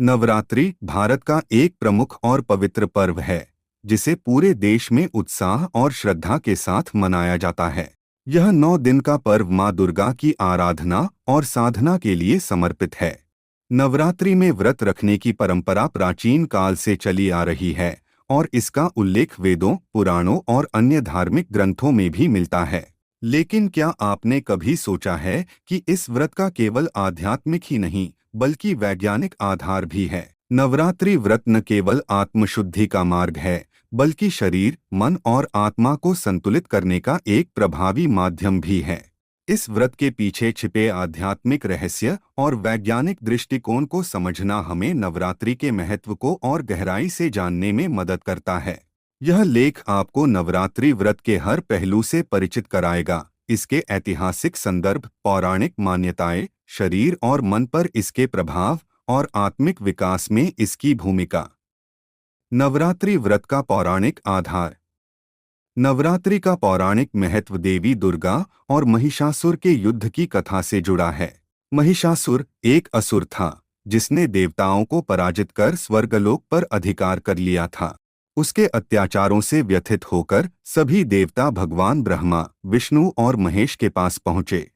नवरात्रि भारत का एक प्रमुख और पवित्र पर्व है, जिसे पूरे देश में उत्साह और श्रद्धा के साथ मनाया जाता है। यह 9 दिन का पर्व माँ दुर्गा की आराधना और साधना के लिए समर्पित है। नवरात्रि में व्रत रखने की परंपरा प्राचीन काल से चली आ रही है और इसका उल्लेख वेदों, पुराणों और अन्य धार्मिक ग्रंथों में भी मिलता है। लेकिन क्या आपने कभी सोचा है कि इस व्रत का केवल आध्यात्मिक ही नहीं बल्कि वैज्ञानिक आधार भी है? नवरात्रि व्रत न केवल आत्मशुद्धि का मार्ग है, बल्कि शरीर, मन और आत्मा को संतुलित करने का एक प्रभावी माध्यम भी है। इस व्रत के पीछे छिपे आध्यात्मिक रहस्य और वैज्ञानिक दृष्टिकोण को समझना हमें नवरात्रि के महत्व को और गहराई से जानने में मदद करता है। यह लेख आपको नवरात्रि व्रत के हर पहलू से परिचित कराएगा, इसके ऐतिहासिक संदर्भ, पौराणिक मान्यताएं, शरीर और मन पर इसके प्रभाव और आत्मिक विकास में इसकी भूमिका। नवरात्रि व्रत का पौराणिक आधार। नवरात्रि का पौराणिक महत्व देवी दुर्गा और महिषासुर के युद्ध की कथा से जुड़ा है। महिषासुर एक असुर था, जिसने देवताओं को पराजित कर स्वर्गलोक पर अधिकार कर लिया था। उसके अत्याचारों से व्यथित होकर सभी देवता भगवान ब्रह्मा, विष्णु और महेश के पास पहुँचे।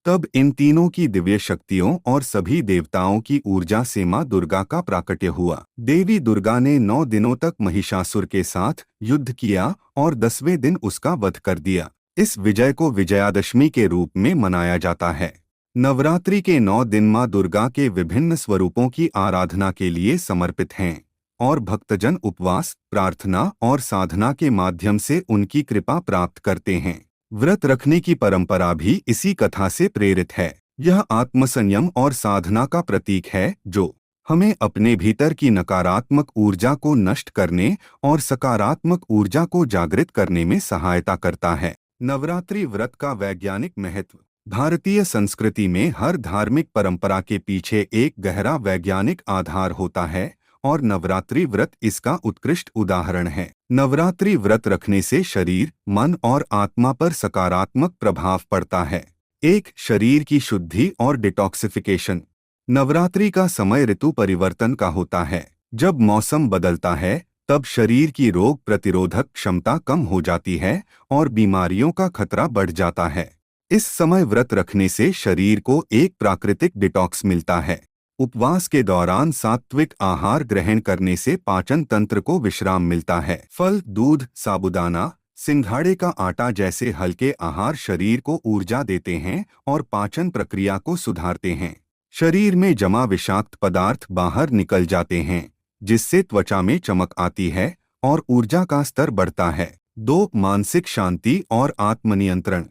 तब इन तीनों की दिव्य शक्तियों और सभी देवताओं की ऊर्जा से मां दुर्गा का प्राकट्य हुआ। देवी दुर्गा ने 9 दिनों तक महिषासुर के साथ युद्ध किया और 10वें दिन उसका वध कर दिया। इस विजय को विजयादशमी के रूप में मनाया जाता है। नवरात्रि के 9 दिन मां दुर्गा के विभिन्न स्वरूपों की आराधना के लिए समर्पित हैं और भक्तजन उपवास, प्रार्थना और साधना के माध्यम से उनकी कृपा प्राप्त करते हैं। व्रत रखने की परंपरा भी इसी कथा से प्रेरित है। यह आत्मसंयम और साधना का प्रतीक है, जो हमें अपने भीतर की नकारात्मक ऊर्जा को नष्ट करने और सकारात्मक ऊर्जा को जागृत करने में सहायता करता है। नवरात्रि व्रत का वैज्ञानिक महत्व। भारतीय संस्कृति में हर धार्मिक परंपरा के पीछे एक गहरा वैज्ञानिक आधार होता है और नवरात्रि व्रत इसका उत्कृष्ट उदाहरण है। नवरात्रि व्रत रखने से शरीर, मन और आत्मा पर सकारात्मक प्रभाव पड़ता है। एक, शरीर की शुद्धि और डिटॉक्सिफिकेशन। नवरात्रि का समय ऋतु परिवर्तन का होता है। जब मौसम बदलता है, तब शरीर की रोग प्रतिरोधक क्षमता कम हो जाती है और बीमारियों का खतरा बढ़ जाता है। इस समय व्रत रखने से शरीर को एक प्राकृतिक डिटॉक्स मिलता है। उपवास के दौरान सात्विक आहार ग्रहण करने से पाचन तंत्र को विश्राम मिलता है। फल, दूध, साबूदाना, सिंघाड़े का आटा जैसे हल्के आहार शरीर को ऊर्जा देते हैं और पाचन प्रक्रिया को सुधारते हैं। शरीर में जमा विषाक्त पदार्थ बाहर निकल जाते हैं, जिससे त्वचा में चमक आती है और ऊर्जा का स्तर बढ़ता है। 2, मानसिक शांति और आत्मनियंत्रण।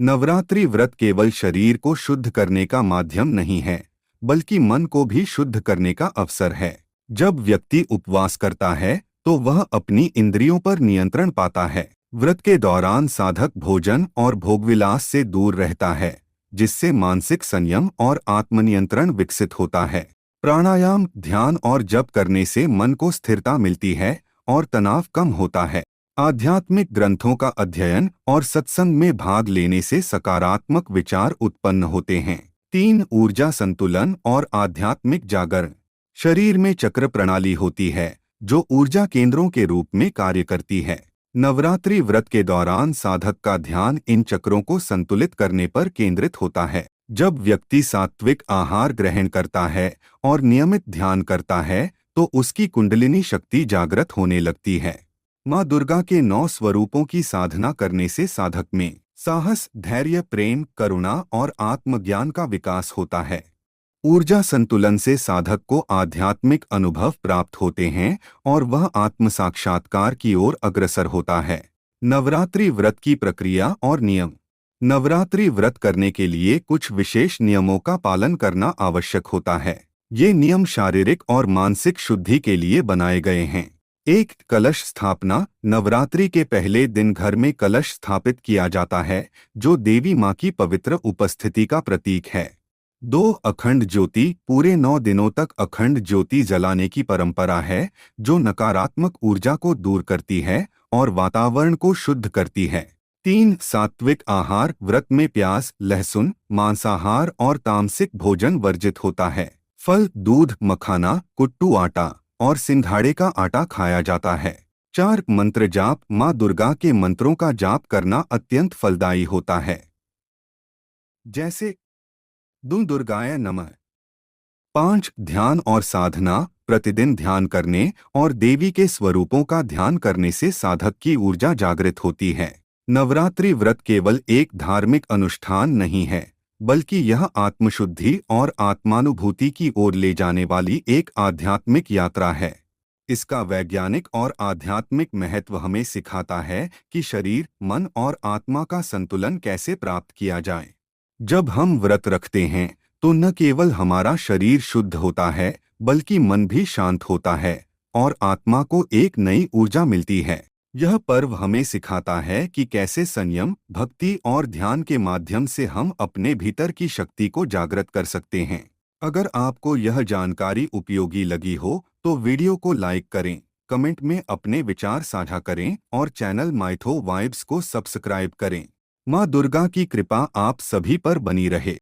नवरात्रि व्रत केवल शरीर को शुद्ध करने का माध्यम नहीं है, बल्कि मन को भी शुद्ध करने का अवसर है। जब व्यक्ति उपवास करता है, तो वह अपनी इंद्रियों पर नियंत्रण पाता है। व्रत के दौरान साधक भोजन और भोगविलास से दूर रहता है, जिससे मानसिक संयम और आत्मनियंत्रण विकसित होता है। प्राणायाम, ध्यान और जप करने से मन को स्थिरता मिलती है और तनाव कम होता है। आध्यात्मिक ग्रंथों का अध्ययन और सत्संग में भाग लेने से सकारात्मक विचार उत्पन्न होते हैं। 3, ऊर्जा संतुलन और आध्यात्मिक जागरण। शरीर में चक्र प्रणाली होती है, जो ऊर्जा केंद्रों के रूप में कार्य करती है। नवरात्रि व्रत के दौरान साधक का ध्यान इन चक्रों को संतुलित करने पर केंद्रित होता है। जब व्यक्ति सात्विक आहार ग्रहण करता है और नियमित ध्यान करता है, तो उसकी कुंडलिनी शक्ति जागृत होने लगती है। माँ दुर्गा के 9 स्वरूपों की साधना करने से साधक में साहस, धैर्य, प्रेम, करुणा और आत्मज्ञान का विकास होता है। ऊर्जा संतुलन से साधक को आध्यात्मिक अनुभव प्राप्त होते हैं और वह आत्म साक्षात्कार की ओर अग्रसर होता है। नवरात्रि व्रत की प्रक्रिया और नियम। नवरात्रि व्रत करने के लिए कुछ विशेष नियमों का पालन करना आवश्यक होता है। ये नियम शारीरिक और मानसिक शुद्धि के लिए बनाए गए हैं। 1, कलश स्थापना। नवरात्रि के पहले दिन घर में कलश स्थापित किया जाता है, जो देवी माँ की पवित्र उपस्थिति का प्रतीक है। 2, अखंड ज्योति। पूरे 9 दिनों तक अखंड ज्योति जलाने की परंपरा है, जो नकारात्मक ऊर्जा को दूर करती है और वातावरण को शुद्ध करती है। 3, सात्विक आहार। व्रत में प्याज, लहसुन, मांसाहार और तामसिक भोजन वर्जित होता है। फल, दूध, मखाना, कुट्टू आटा और सिंघाड़े का आटा खाया जाता है। 4 मंत्र जाप। माँ दुर्गा के मंत्रों का जाप करना अत्यंत फलदायी होता है, जैसे दुम दुर्गाय नमः। 5 ध्यान और साधना। प्रतिदिन ध्यान करने और देवी के स्वरूपों का ध्यान करने से साधक की ऊर्जा जागृत होती है। नवरात्रि व्रत केवल एक धार्मिक अनुष्ठान नहीं है, बल्कि यह आत्मशुद्धि और आत्मानुभूति की ओर ले जाने वाली एक आध्यात्मिक यात्रा है। इसका वैज्ञानिक और आध्यात्मिक महत्व हमें सिखाता है कि शरीर, मन और आत्मा का संतुलन कैसे प्राप्त किया जाए। जब हम व्रत रखते हैं तो न केवल हमारा शरीर शुद्ध होता है, बल्कि मन भी शांत होता है और आत्मा को एक नई ऊर्जा मिलती है। यह पर्व हमें सिखाता है कि कैसे संयम, भक्ति और ध्यान के माध्यम से हम अपने भीतर की शक्ति को जागृत कर सकते हैं। अगर आपको यह जानकारी उपयोगी लगी हो तो वीडियो को लाइक करें, कमेंट में अपने विचार साझा करें और चैनल माइथो वाइब्स को सब्सक्राइब करें। माँ दुर्गा की कृपा आप सभी पर बनी रहे।